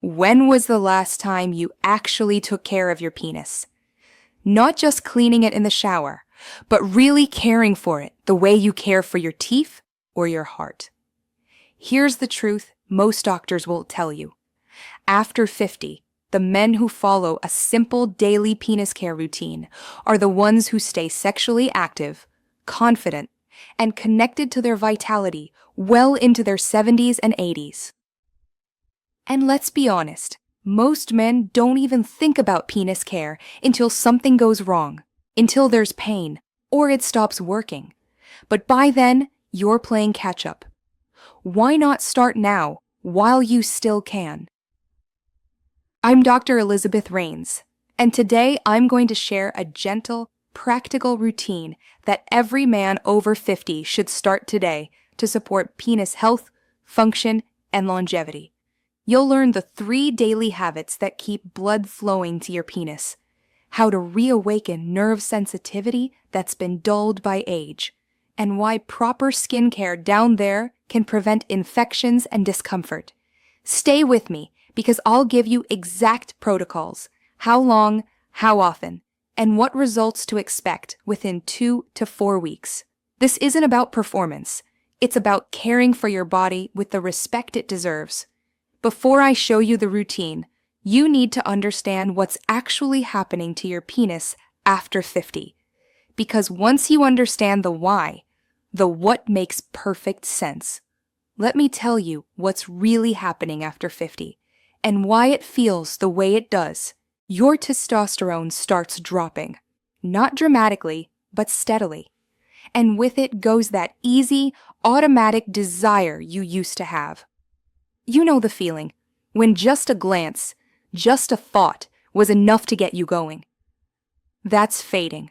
When was the last time you actually took care of your penis? Not just cleaning it in the shower, but really caring for it the way you care for your teeth or your heart. Here's the truth most doctors won't tell you. After 50, the men who follow a simple daily penis care routine are the ones who stay sexually active, confident, and connected to their vitality well into their 70s and 80s. And let's be honest, most men don't even think about penis care until something goes wrong, until there's pain, or it stops working. But by then, you're playing catch-up. Why not start now, while you still can? I'm Dr. Elizabeth Rains, and today I'm going to share a gentle, practical routine that every man over 50 should start today to support penis health, function, and longevity. You'll learn the 3 daily habits that keep blood flowing to your penis, how to reawaken nerve sensitivity that's been dulled by age, and why proper skincare down there can prevent infections and discomfort. Stay with me because I'll give you exact protocols, how long, how often, and what results to expect within 2 to 4 weeks. This isn't about performance. It's about caring for your body with the respect it deserves. Before I show you the routine, you need to understand what's actually happening to your penis after 50. Because once you understand the why, the what makes perfect sense. Let me tell you what's really happening after 50 and why it feels the way it does. Your testosterone starts dropping, not dramatically, but steadily. And with it goes that easy, automatic desire you used to have. You know the feeling, when just a glance, just a thought was enough to get you going. That's fading.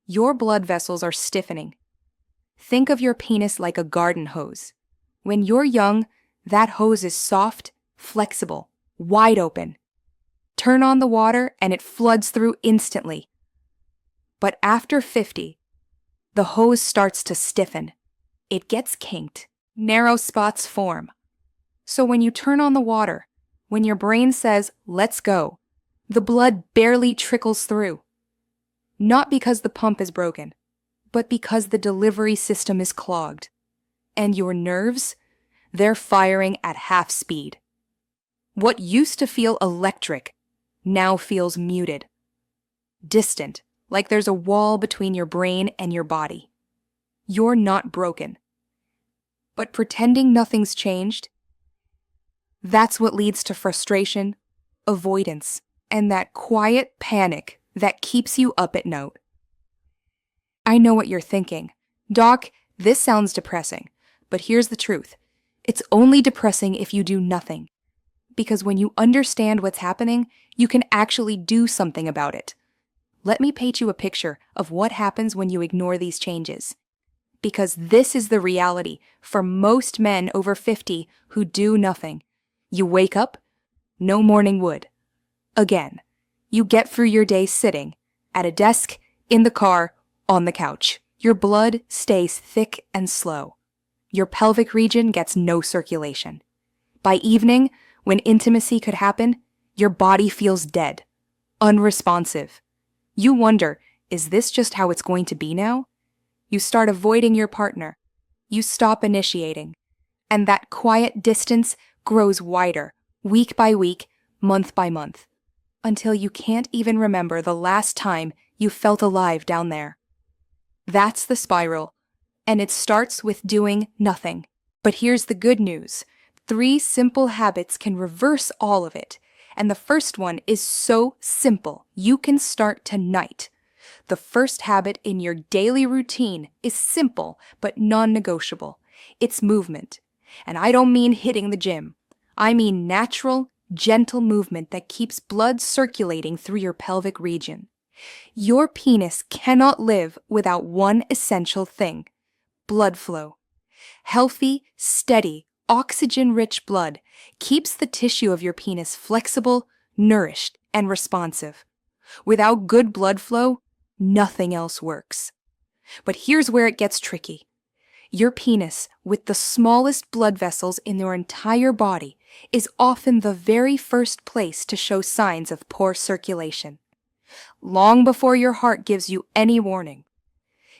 Your blood vessels are stiffening. Think of your penis like a garden hose. When you're young, that hose is soft, flexible, wide open. Turn on the water and it floods through instantly. But after 50, the hose starts to stiffen. It gets kinked. Narrow spots form. So when you turn on the water, when your brain says, let's go, the blood barely trickles through. Not because the pump is broken, but because the delivery system is clogged. And your nerves, they're firing at half speed. What used to feel electric now feels muted, distant, like there's a wall between your brain and your body. You're not broken. But pretending nothing's changed, that's what leads to frustration, avoidance, and that quiet panic that keeps you up at night. I know what you're thinking. Doc, this sounds depressing, but here's the truth. It's only depressing if you do nothing. Because when you understand what's happening, you can actually do something about it. Let me paint you a picture of what happens when you ignore these changes. Because this is the reality for most men over 50 who do nothing. You wake up, no morning wood. Again, you get through your day sitting, at a desk, in the car, on the couch. Your blood stays thick and slow. Your pelvic region gets no circulation. By evening, when intimacy could happen, your body feels dead, unresponsive. You wonder, is this just how it's going to be now? You start avoiding your partner. You stop initiating. And that quiet distance grows wider, week by week, month by month, until you can't even remember the last time you felt alive down there. That's the spiral, and it starts with doing nothing. But here's the good news. 3 simple habits can reverse all of it, and the first one is so simple, you can start tonight. The first habit in your daily routine is simple but non-negotiable. It's movement. And I don't mean hitting the gym. I mean natural, gentle movement that keeps blood circulating through your pelvic region. Your penis cannot live without one essential thing: blood flow. Healthy, steady, oxygen-rich blood keeps the tissue of your penis flexible, nourished, and responsive. Without good blood flow, nothing else works. But here's where it gets tricky. Your penis, with the smallest blood vessels in your entire body, is often the very first place to show signs of poor circulation. Long before your heart gives you any warning,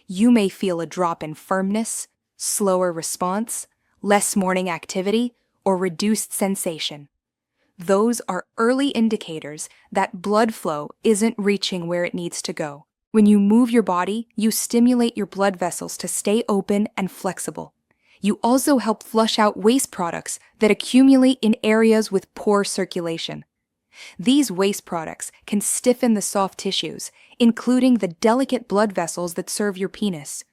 you may feel a drop in firmness, slower response, less morning activity, or reduced sensation. Those are early indicators that blood flow isn't reaching where it needs to go. When you move your body, you stimulate your blood vessels to stay open and flexible. You also help flush out waste products that accumulate in areas with poor circulation. These waste products can stiffen the soft tissues, including the delicate blood vessels that serve your penis.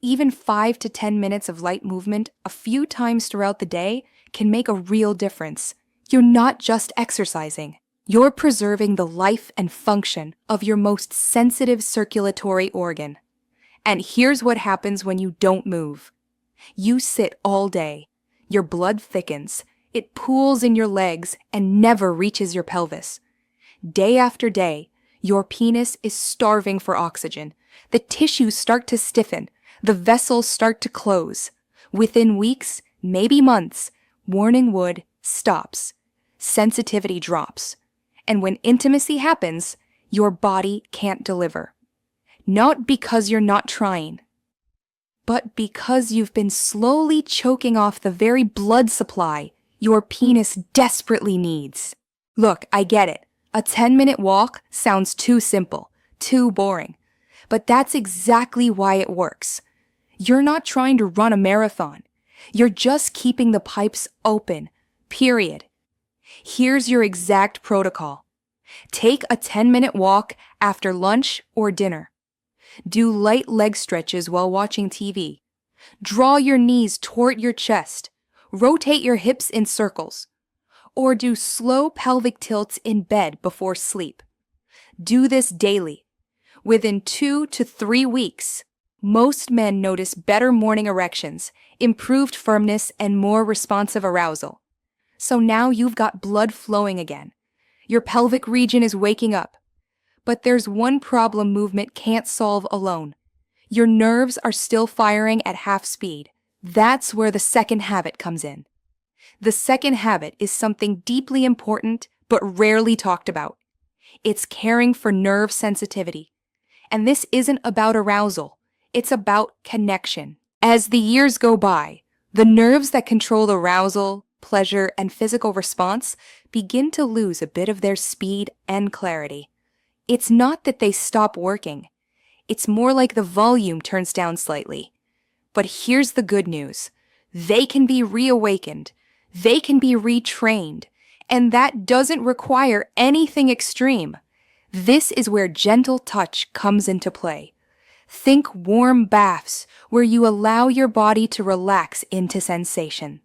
Even 5 to 10 minutes of light movement a few times throughout the day can make a real difference. You're not just exercising. You're preserving the life and function of your most sensitive circulatory organ. And here's what happens when you don't move. You sit all day. Your blood thickens. It pools in your legs and never reaches your pelvis. Day after day, your penis is starving for oxygen. The tissues start to stiffen. The vessels start to close. Within weeks, maybe months, warning wood stops. Sensitivity drops. And when intimacy happens, your body can't deliver. Not because you're not trying, but because you've been slowly choking off the very blood supply your penis desperately needs. Look, I get it. A 10-minute walk sounds too simple, too boring. But that's exactly why it works. You're not trying to run a marathon. You're just keeping the pipes open, period. Here's your exact protocol. Take a 10-minute walk after lunch or dinner. Do light leg stretches while watching TV. Draw your knees toward your chest. Rotate your hips in circles. Or do slow pelvic tilts in bed before sleep. Do this daily. Within 2 to 3 weeks, most men notice better morning erections, improved firmness, and more responsive arousal. So now you've got blood flowing again. Your pelvic region is waking up. But there's one problem movement can't solve alone. Your nerves are still firing at half speed. That's where the second habit comes in. The second habit is something deeply important but rarely talked about. It's caring for nerve sensitivity. And this isn't about arousal. It's about connection. As the years go by, the nerves that control arousal, pleasure, and physical response begin to lose a bit of their speed and clarity. It's not that they stop working. It's more like the volume turns down slightly. But here's the good news. They can be reawakened. They can be retrained. And that doesn't require anything extreme. This is where gentle touch comes into play. Think warm baths where you allow your body to relax into sensation.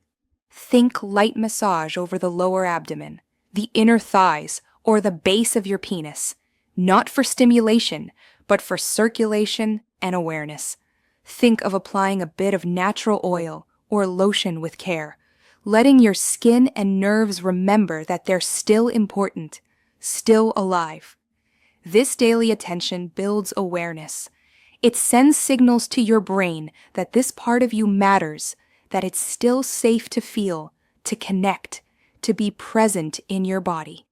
Think light massage over the lower abdomen, the inner thighs, or the base of your penis. Not for stimulation, but for circulation and awareness. Think of applying a bit of natural oil or lotion with care, letting your skin and nerves remember that they're still important, still alive. This daily attention builds awareness. It sends signals to your brain that this part of you matters, that it's still safe to feel, to connect, to be present in your body.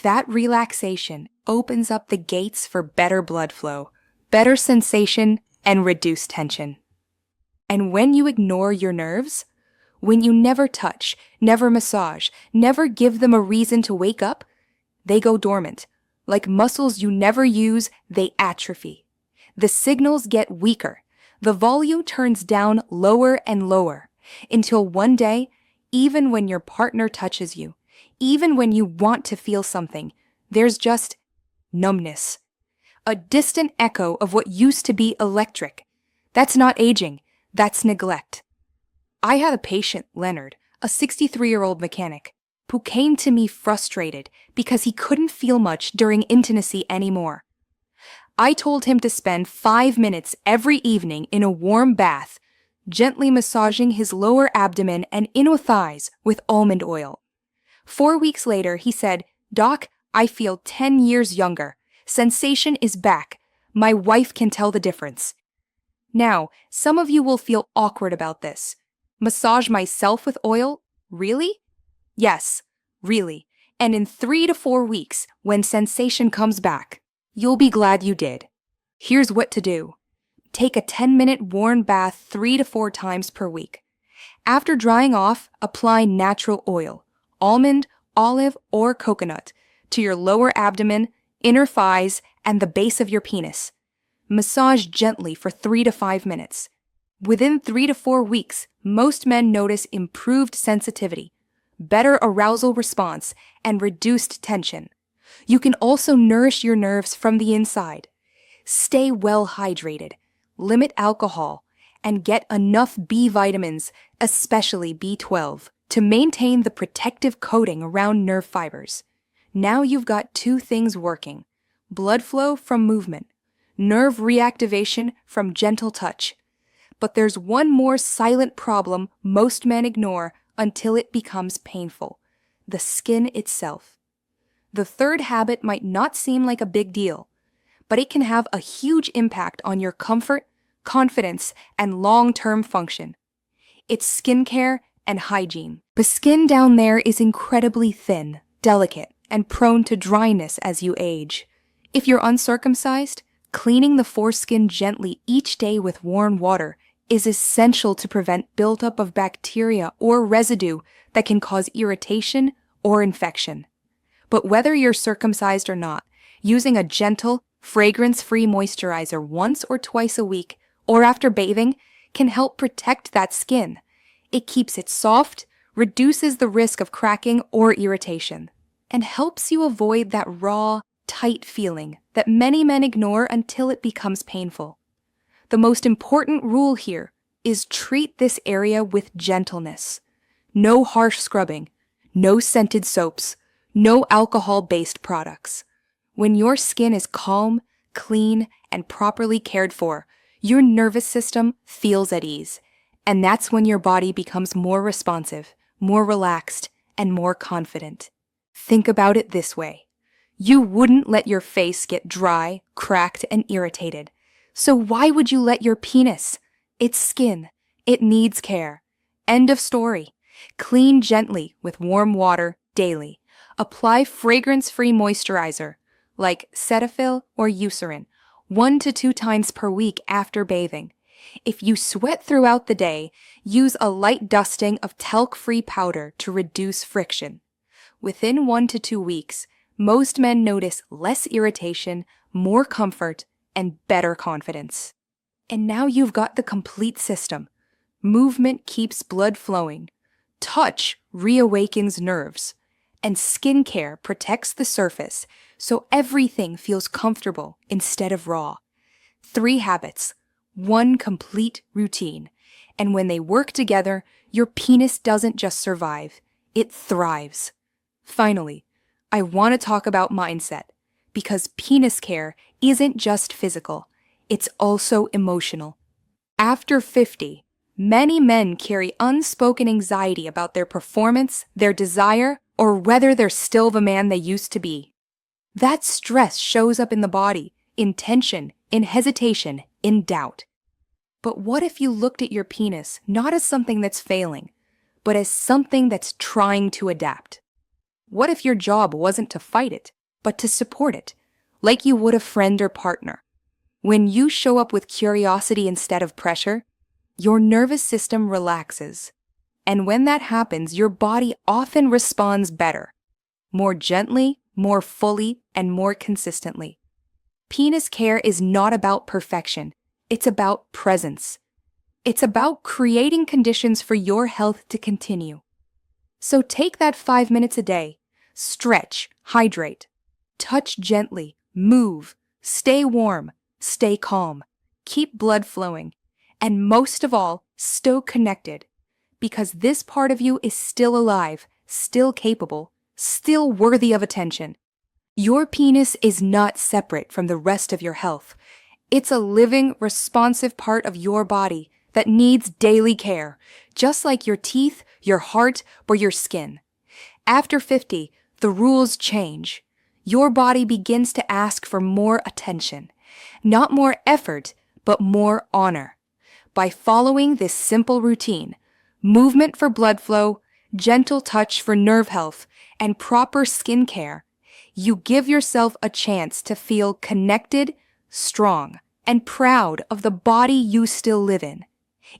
That relaxation opens up the gates for better blood flow, better sensation, and reduced tension. And when you ignore your nerves, when you never touch, never massage, never give them a reason to wake up, they go dormant. Like muscles you never use, they atrophy. The signals get weaker. The volume turns down lower and lower, until one day, even when your partner touches you, even when you want to feel something, there's just numbness. A distant echo of what used to be electric. That's not aging, that's neglect. I had a patient, Leonard, a 63-year-old mechanic, who came to me frustrated because he couldn't feel much during intimacy anymore. I told him to spend 5 minutes every evening in a warm bath, gently massaging his lower abdomen and inner thighs with almond oil. 4 weeks later, he said, "Doc, I feel 10 years younger. Sensation is back. My wife can tell the difference." Now, some of you will feel awkward about this. Massage myself with oil? Really? Yes, really. And in 3 to 4 weeks, when sensation comes back, you'll be glad you did. Here's what to do. Take a 10-minute warm bath 3 to 4 times per week. After drying off, apply natural oil, almond, olive, or coconut, to your lower abdomen, inner thighs, and the base of your penis. Massage gently for 3 to 5 minutes. Within 3 to 4 weeks, most men notice improved sensitivity, better arousal response, and reduced tension. You can also nourish your nerves from the inside. Stay well hydrated, limit alcohol, and get enough B vitamins, especially B12, to maintain the protective coating around nerve fibers. Now you've got two things working: blood flow from movement, nerve reactivation from gentle touch. But there's one more silent problem most men ignore until it becomes painful: the skin itself. The third habit might not seem like a big deal, but it can have a huge impact on your comfort, confidence, and long-term function. It's skincare and hygiene. The skin down there is incredibly thin, delicate, and prone to dryness as you age. If you're uncircumcised, cleaning the foreskin gently each day with warm water is essential to prevent buildup of bacteria or residue that can cause irritation or infection. But whether you're circumcised or not, using a gentle, fragrance-free moisturizer once or twice a week or after bathing can help protect that skin. It keeps it soft, reduces the risk of cracking or irritation, and helps you avoid that raw, tight feeling that many men ignore until it becomes painful. The most important rule here is treat this area with gentleness. No harsh scrubbing, no scented soaps, no alcohol-based products. When your skin is calm, clean, and properly cared for, your nervous system feels at ease, and that's when your body becomes more responsive, more relaxed, and more confident. Think about it this way. You wouldn't let your face get dry, cracked, and irritated. So why would you let your penis? It's skin. It needs care. End of story. Clean gently with warm water daily. Apply fragrance-free moisturizer, like Cetaphil or Eucerin, 1 to 2 times per week after bathing. If you sweat throughout the day, use a light dusting of talc-free powder to reduce friction. Within 1 to 2 weeks, most men notice less irritation, more comfort, and better confidence. And now you've got the complete system. Movement keeps blood flowing. Touch reawakens nerves. And skincare protects the surface so everything feels comfortable instead of raw. 3 habits, 1 complete routine. And when they work together, your penis doesn't just survive, it thrives. Finally, I want to talk about mindset, because penis care isn't just physical, it's also emotional. After 50, many men carry unspoken anxiety about their performance, their desire, or whether they're still the man they used to be. That stress shows up in the body, in tension, in hesitation, in doubt. But what if you looked at your penis not as something that's failing, but as something that's trying to adapt? What if your job wasn't to fight it, but to support it, like you would a friend or partner? When you show up with curiosity instead of pressure, your nervous system relaxes. And when that happens, your body often responds better, more gently, more fully, and more consistently. Penis care is not about perfection. It's about presence. It's about creating conditions for your health to continue. So take that 5 minutes a day. Stretch, hydrate, touch gently, move, stay warm, stay calm, keep blood flowing, and most of all, stay connected. Because this part of you is still alive, still capable, still worthy of attention. Your penis is not separate from the rest of your health. It's a living, responsive part of your body that needs daily care, just like your teeth, your heart, or your skin. After 50, the rules change. Your body begins to ask for more attention. Not more effort, but more honor. By following this simple routine, movement for blood flow, gentle touch for nerve health, and proper skin care, you give yourself a chance to feel connected, strong, and proud of the body you still live in.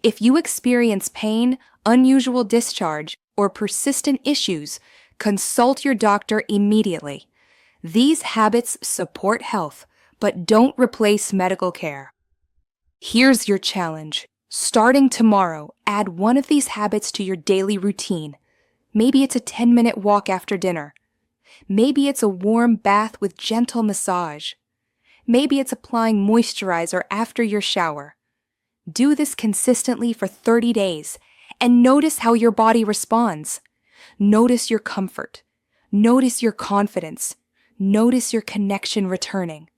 If you experience pain, unusual discharge, or persistent issues, consult your doctor immediately. These habits support health, but don't replace medical care. Here's your challenge. Starting tomorrow, add one of these habits to your daily routine. Maybe it's a 10-minute walk after dinner. Maybe it's a warm bath with gentle massage. Maybe it's applying moisturizer after your shower. Do this consistently for 30 days and notice how your body responds. Notice your comfort. Notice your confidence. Notice your connection returning.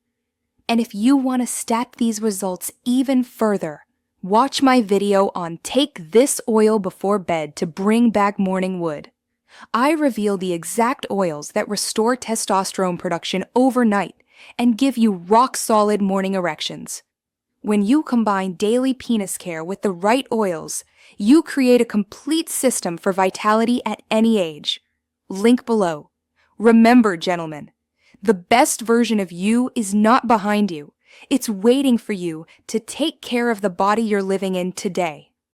And if you want to stack these results even further, watch my video on Take This Oil Before Bed to Bring Back Morning Wood. I reveal the exact oils that restore testosterone production overnight and give you rock-solid morning erections. When you combine daily penis care with the right oils, you create a complete system for vitality at any age. Link below. Remember, gentlemen, the best version of you is not behind you. It's waiting for you to take care of the body you're living in today.